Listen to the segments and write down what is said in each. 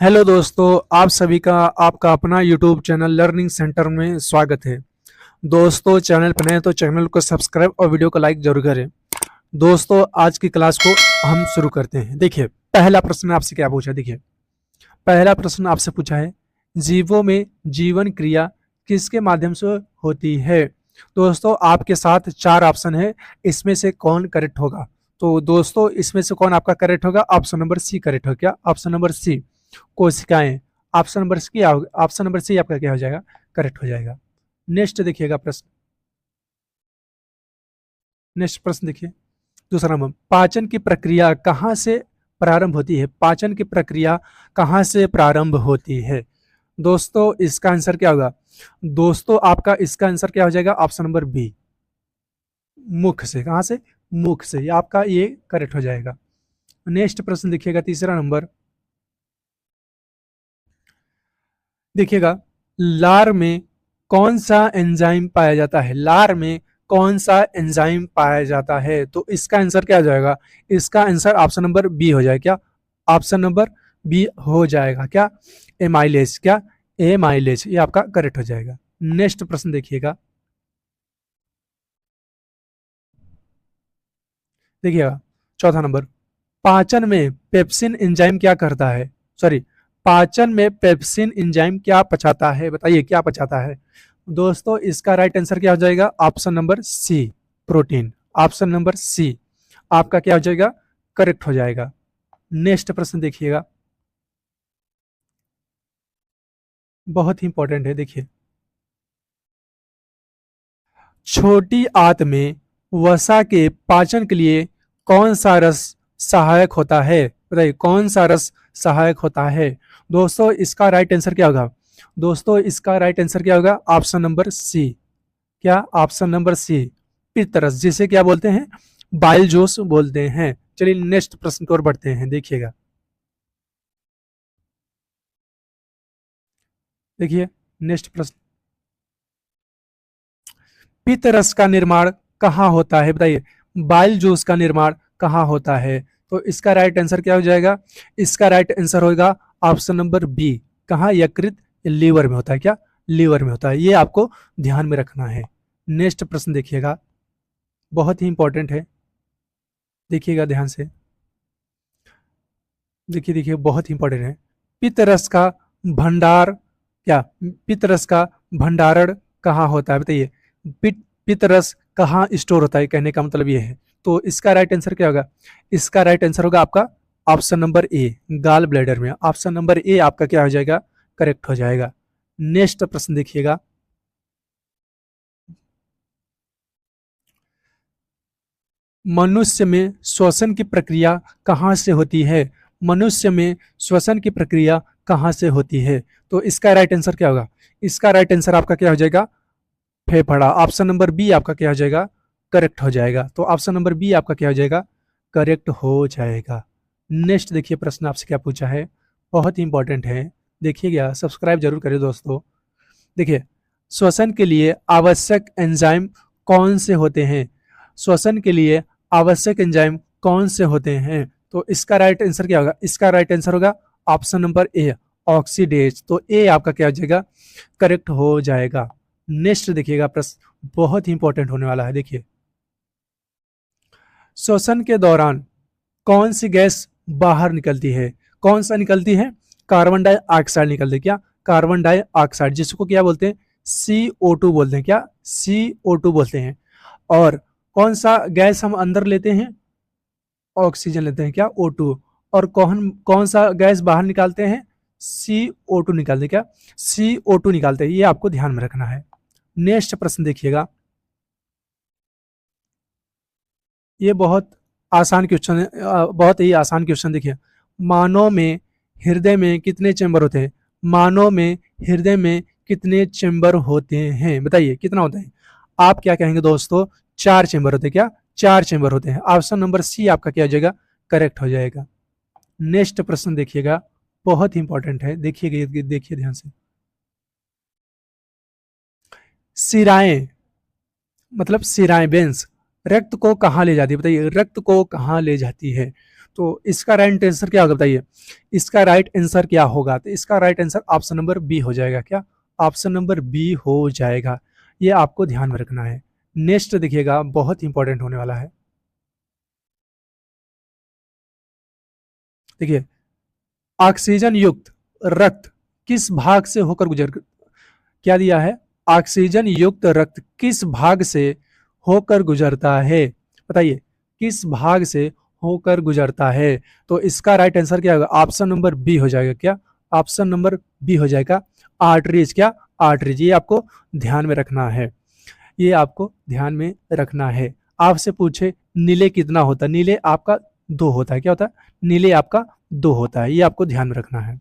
Hello दोस्तों, आप सभी का आपका अपना यूट्यूब चैनल लर्निंग सेंटर में स्वागत है। दोस्तों, चैनल पर नए हैं तो चैनल को सब्सक्राइब और वीडियो को लाइक जरूर करें। दोस्तों, आज की क्लास को हम शुरू करते हैं। देखिए, पहला प्रश्न आपसे क्या पूछा। देखिए, पहला प्रश्न आपसे पूछा है, जीवों में जीवन क्रिया किसके माध्यम से होती है। दोस्तों, आपके साथ चार ऑप्शन है, इसमें से कौन करेक्ट होगा। तो दोस्तों, इसमें से कौन आपका करेक्ट होगा। ऑप्शन नंबर सी करेक्ट हो। क्या ऑप्शन नंबर सी, कोशिकाएं। ऑप्शन नंबर सी आपका क्या हो जाएगा, करेक्ट हो जाएगा। नेक्स्ट देखिएगा प्रश्न। नेक्स्ट प्रश्न देखिए, दूसरा नंबर, पाचन की प्रक्रिया कहाँ से प्रारंभ होती है। पाचन की प्रक्रिया कहाँ से प्रारंभ होती है। दोस्तों, इसका आंसर क्या होगा। दोस्तों, आपका इसका आंसर क्या हो जाएगा, ऑप्शन नंबर बी, मुख से। कहाँ से, मुख से। आपका ये करेक्ट हो जाएगा। नेक्स्ट प्रश्न देखिएगा, तीसरा नंबर देखिएगा, लार में कौन सा एंजाइम पाया जाता है। लार में कौन सा एंजाइम पाया जाता है। तो इसका आंसर क्या हो जाएगा, इसका आंसर ऑप्शन नंबर बी हो जाएगा। क्या ऑप्शन नंबर बी हो जाएगा। क्या एमाइलेज। क्या एमाइलेज, ये आपका करेक्ट हो जाएगा। नेक्स्ट प्रश्न देखिएगा, देखिएगा चौथा नंबर, पाचन में पेप्सिन एंजाइम क्या करता है। सॉरी, पाचन में पेप्सिन एंजाइम क्या पचाता है। बताइए क्या पचाता है। दोस्तों, इसका राइट आंसर क्या हो जाएगा, option number C, protein. Option number C आपका क्या हो जाएगा, करेक्ट हो जाएगा। नेक्स्ट प्रश्न देखिएगा, बहुत ही इंपॉर्टेंट है। देखिए, छोटी आंत में वसा के पाचन के लिए कौन सा रस सहायक होता है। बताइए कौन सा रस सहायक होता है। दोस्तों, इसका राइट आंसर क्या होगा। दोस्तों, इसका राइट आंसर क्या होगा, ऑप्शन नंबर सी। क्या ऑप्शन नंबर सी, पित्तरस, जिसे क्या बोलते हैं, बाइल जोश बोलते हैं। चलिए नेक्स्ट प्रश्न की ओर बढ़ते हैं। देखिएगा, देखिए नेक्स्ट प्रश्न, पित्तरस का निर्माण कहाँ होता है। बताइए बाइल जूस का निर्माण कहाँ होता है। तो इसका राइट आंसर क्या हो जाएगा, इसका राइट आंसर होगा ऑप्शन नंबर बी। कहाँ, यकृत, लीवर में होता है। क्या लीवर में होता है, ये आपको ध्यान में रखना है। नेक्स्ट प्रश्न देखिएगा, बहुत ही इंपॉर्टेंट है, देखिएगा ध्यान से। देखिए देखिए, बहुत ही इंपॉर्टेंट है। पित्तरस का भंडार, क्या पित्तरस का भंडारण कहाँ होता है। बताइए पित्तरस कहाँ स्टोर होता है, कहने का मतलब ये है। तो इसका राइट आंसर क्या होगा, इसका राइट आंसर होगा आपका option number A, gall bladder में। ऑप्शन नंबर ए आपका क्या हो जाएगा, करेक्ट हो जाएगा। नेक्स्ट प्रश्न देखिएगा, मनुष्य में श्वसन की प्रक्रिया कहाँ से होती है। मनुष्य में श्वसन की प्रक्रिया कहाँ से होती है। तो इसका राइट आंसर क्या होगा, इसका राइट आंसर आपका क्या हो जाएगा, फेफड़ा। ऑप्शन नंबर बी आपका क्या हो जाएगा, करेक्ट हो जाएगा। तो ऑप्शन नंबर बी आपका क्या हो जाएगा, करेक्ट हो जाएगा। नेक्स्ट देखिए, प्रश्न आपसे क्या पूछा है, बहुत ही इंपॉर्टेंट है, देखिएगा, सब्सक्राइब जरूर करें दोस्तों। देखिए, श्वसन के लिए आवश्यक एंजाइम कौन से होते हैं। श्वसन के लिए आवश्यक एंजाइम कौन से होते हैं। तो इसका राइट आंसर क्या होगा, इसका राइट आंसर होगा ऑप्शन नंबर ए, ऑक्सीडेज। तो ए आपका क्या हो जाएगा, करेक्ट हो जाएगा। नेक्स्ट देखिएगा प्रश्न, बहुत ही इंपॉर्टेंट होने वाला है। देखिए, श्वसन के दौरान कौन सी गैस बाहर निकलती है। कौन सा निकलती है, कार्बन डाइऑक्साइड निकलती है। क्या कार्बन डाइऑक्साइड, जिसको क्या बोलते हैं, CO2 बोलते हैं। क्या CO2 बोलते हैं। और कौन सा गैस हम अंदर लेते हैं, ऑक्सीजन लेते हैं। क्या O2। और कौन कौन सा गैस बाहर निकालते हैं, CO2 निकालते हैं। क्या CO2 निकालते हैं, ये आपको ध्यान में रखना है। नेक्स्ट प्रश्न देखिएगा, ये बहुत आसान क्वेश्चन है, बहुत ही आसान क्वेश्चन। देखिए, मानव में हृदय में कितने चैम्बर होते हैं। मानव में हृदय में कितने चैम्बर होते हैं, बताइए कितना होता है। आप क्या कहेंगे दोस्तों, चार चैम्बर होते हैं। क्या चार चैम्बर होते हैं। ऑप्शन नंबर सी आपका क्या हो जाएगा, करेक्ट हो जाएगा। नेक्स्ट प्रश्न देखिएगा, बहुत ही इंपॉर्टेंट है, देखिएगा, देखिए ध्यान से। सिराएं, मतलब सिराएं वेंस, रक्त को कहाँ ले जाती है। बताइए रक्त को कहाँ ले जाती है। तो इसका राइट आंसर क्या होगा बताइए, इसका राइट आंसर क्या होगा? तो इसका right answer option number B हो जाएगा। क्या? ऑप्शन नंबर बी हो जाएगा। ये आपको ध्यान में रखना है। नेक्स्ट देखिएगा, बहुत इंपॉर्टेंट होने वाला है। देखिए, ऑक्सीजन युक्त रक्त किस भाग से होकर गुजर, क्या दिया है? ऑक्सीजन युक्त रक्त किस भाग से होकर गुजरता है? बताइए, किस भाग से होकर गुजरता है? तो इसका राइट आंसर क्या होगा? ऑप्शन नंबर बी हो जाएगा। क्या? ऑप्शन नंबर बी हो जाएगा, आर्टरीज। क्या? आर्टरीज। ये आपको ध्यान में रखना है, ये आपको ध्यान में रखना है। आपसे पूछे नीले कितना होता है? नीले आपका 2 होता है। क्या होता है? नीले आपका 2 होता है। ये आपको ध्यान में रखना है।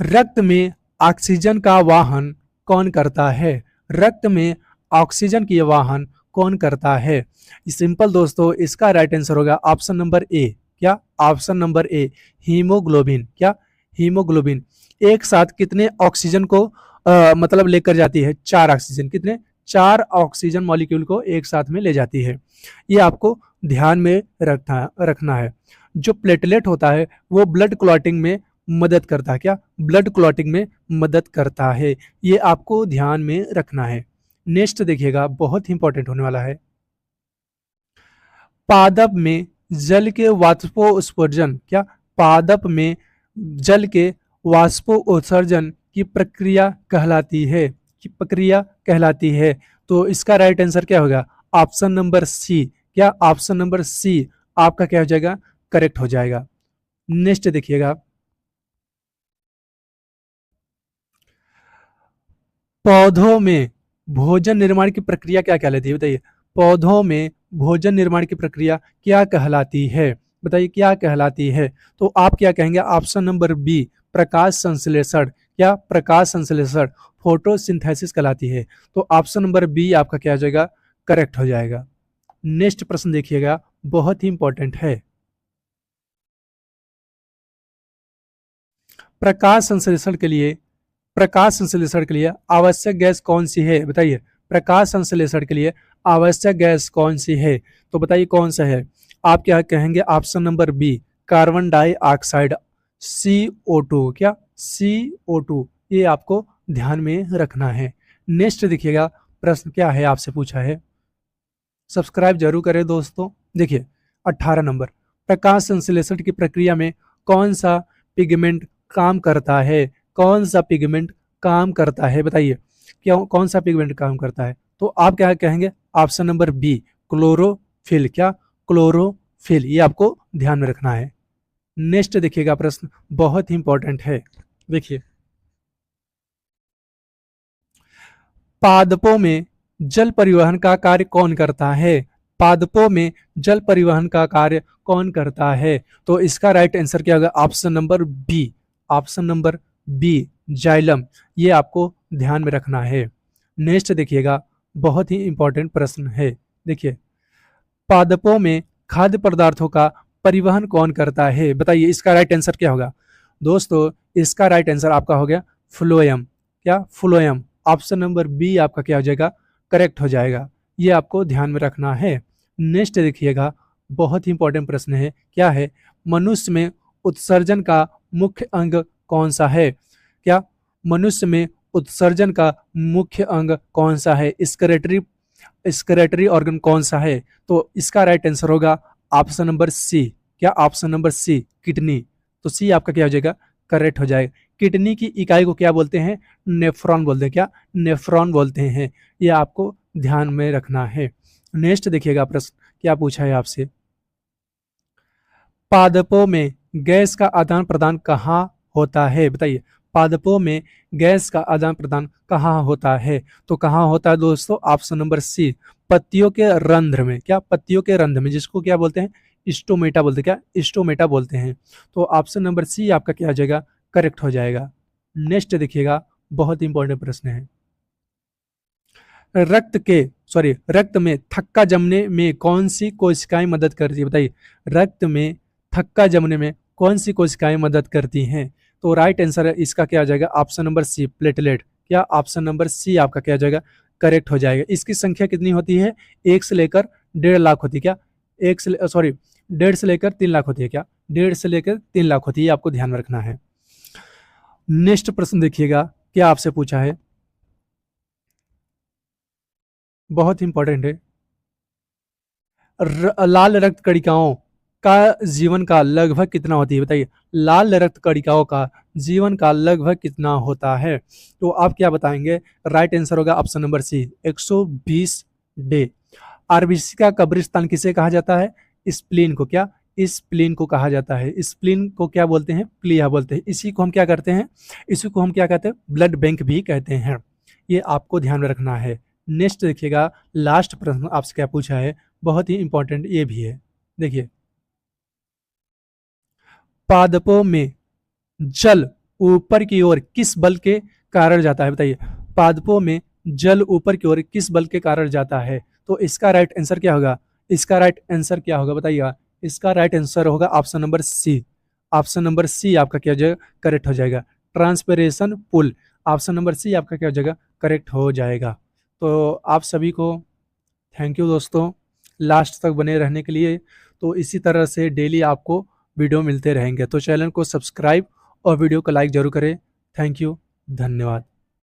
रक्त में ऑक्सीजन का वाहन कौन करता है? रक्त में ऑक्सीजन की वाहन कौन करता है? सिंपल दोस्तों, इसका राइट आंसर होगा ऑप्शन नंबर ए। क्या? Option number A, haemoglobin. क्या? हीमोग्लोबिन। एक साथ कितने ऑक्सीजन को मतलब लेकर जाती है? 4 ऑक्सीजन। कितने? 4 ऑक्सीजन मॉलिक्यूल को एक साथ में ले जाती है। ये आपको ध्यान में रखना है। जो प्लेटलेट होता है वो ब्लड क्लॉटिंग में मदद करता है। क्या? ब्लड क्लॉटिंग में मदद करता है। ये आपको ध्यान में रखना है। नेक्स्ट देखिएगा, बहुत इंपॉर्टेंट होने वाला है। पादप में जल के वाष्पोत्सर्जन, क्या? पादप में जल के वाष्पोत्सर्जन की प्रक्रिया कहलाती है, की प्रक्रिया कहलाती है। तो इसका राइट आंसर क्या होगा? Option number C. क्या? ऑप्शन नंबर सी आपका क्या हो जाएगा? करेक्ट हो जाएगा। नेक्स्ट देखिएगा, पौधों में भोजन निर्माण की प्रक्रिया क्या कहलाती है? बताइए, पौधों में भोजन निर्माण की प्रक्रिया क्या कहलाती है? बताइए, क्या कहलाती है? तो आप क्या कहेंगे? ऑप्शन नंबर बी, प्रकाश संश्लेषण। क्या? प्रकाश संश्लेषण, फोटोसिंथेसिस कहलाती है। तो ऑप्शन नंबर बी आपका क्या हो जाएगा? करेक्ट हो जाएगा। नेक्स्ट प्रश्न देखिएगा, बहुत ही इंपॉर्टेंट है। प्रकाश संश्लेषण के लिए, प्रकाश संश्लेषण के लिए आवश्यक गैस कौन सी है? बताइए, प्रकाश संश्लेषण के लिए आवश्यक गैस कौन सी है? तो बताइए कौन सा है? आप क्या कहेंगे? Option number B, carbon dioxide, CO2। क्या? CO2। ये आपको ध्यान में रखना है। नेक्स्ट देखिएगा, प्रश्न क्या है आपसे पूछा है, सब्सक्राइब जरूर करें दोस्तों। देखिए, 18 नंबर, प्रकाश संश्लेषण की प्रक्रिया में कौन सा पिगमेंट काम करता है? कौन सा पिगमेंट काम करता है? बताइए, क्या कौन सा पिगमेंट काम करता है? तो आप क्या कहेंगे? Option number B, chlorophyll. क्या? क्लोरोफिल। ये आपको ध्यान में रखना है। नेक्स्ट देखिएगा, प्रश्न बहुत ही इंपॉर्टेंट है। देखिए, पादपों में जल परिवहन का कार्य कौन करता है? पादपों में जल परिवहन का कार्य कौन करता है? तो इसका राइट आंसर क्या होगा? Option number B, option number B, xylem. ये आपको ध्यान में रखना है। नेक्स्ट देखिएगा, बहुत ही इंपॉर्टेंट प्रश्न है। देखिए, पादपों में खाद्य पदार्थों का परिवहन कौन करता है? बताइए, इसका राइट आंसर क्या होगा? दोस्तों, इसका राइट आंसर आपका हो गया फ्लोएम। क्या? फ्लोएम। ऑप्शन नंबर बी आपका क्या हो जाएगा? करेक्ट हो जाएगा। ये आपको ध्यान में रखना है। नेक्स्ट देखिएगा, बहुत ही इंपॉर्टेंट प्रश्न है। क्या है? मनुष्य में उत्सर्जन का मुख्य अंग कौन सा है? क्या? मनुष्य में उत्सर्जन का मुख्य अंग कौन सा है? स्क्रेटरी ऑर्गन कौन सा है? तो इसका राइट आंसर होगा ऑप्शन नंबर सी। क्या? Option number C, kidney. तो सी आपका क्या हो जाएगा? करेक्ट हो जाएगा। किडनी की इकाई को क्या बोलते हैं? नेफ्रॉन बोलते हैं। क्या? नेफ्रॉन बोलते हैं। ये आपको ध्यान में रखना है। नेक्स्ट देखिएगा, प्रश्न क्या पूछा है आपसे, पादपों में गैस का आदान प्रदान कहाँ होता है? बताइए, पादपों में गैस का आदान प्रदान कहाँ होता है? तो कहाँ होता है दोस्तों? ऑप्शन नंबर सी, पत्तियों के रंध्र में। क्या? पत्तियों के रंध्र में, जिसको क्या बोलते हैं? स्टोमेटा बोलते हैं। क्या? स्टोमेटा बोलते हैं। तो ऑप्शन नंबर सी आपका क्या हो जाएगा? करेक्ट हो जाएगा। नेक्स्ट देखिएगा, बहुत इंपॉर्टेंट प्रश्न है। रक्त में थक्का जमने में कौन सी कोशिकाएं मदद करती है? बताइए, रक्त में थक्का जमने में कौन सी कोशिकाएं मदद करती हैं? तो राइट आंसर है इसका क्या आ जाएगा? Option number C, platelet. क्या? ऑप्शन नंबर सी आपका क्या आ जाएगा? करेक्ट हो जाएगा। इसकी संख्या कितनी होती है? 1 से लेकर 1.5 लाख होती है। क्या? सॉरी 1.5 से लेकर 3 लाख होती है क्या? 1.5 से लेकर 3 लाख होती है, आपको ध्यान में रखना है। नेक्स्ट प्रश्न देखिएगा क्या आपसे पूछा है, बहुत इंपॉर्टेंट है। लाल रक्त कणिकाओं का जीवन काल लगभग कितना होती है? बताइए, लाल रक्त कणिकाओं का जीवन काल लगभग कितना होता है? तो आप क्या बताएंगे? राइट आंसर होगा option number C, 120 day. RBC का कब्रिस्तान किसे कहा जाता है? स्प्लीन को। क्या? स्प्लीन को कहा जाता है। स्प्लीन को क्या बोलते हैं? प्लीहा बोलते हैं। इसी को हम क्या करते हैं? इसी को हम क्या कहते हैं? ब्लड बैंक भी कहते हैं। ये आपको ध्यान में रखना है। नेक्स्ट देखिएगा, लास्ट प्रश्न आपसे क्या पूछा है, बहुत ही इंपॉर्टेंट ये भी है। देखिए, पादपों में जल ऊपर की ओर किस बल के कारण जाता है? बताइए, पादपों में जल ऊपर की ओर किस बल के कारण जाता है? तो इसका राइट आंसर क्या होगा? इसका राइट आंसर क्या होगा बताइएगा? इसका राइट आंसर होगा option number C. Option number C आपका क्या हो जाएगा? करेक्ट हो जाएगा। Transpiration pull, option number C आपका क्या हो जाएगा? करेक्ट हो जाएगा। तो आप सभी को थैंक यू दोस्तों, लास्ट तक बने रहने के लिए। तो इसी तरह से डेली आपको वीडियो मिलते रहेंगे, तो चैनल को सब्सक्राइब और वीडियो को लाइक जरूर करें। थैंक यू, धन्यवाद।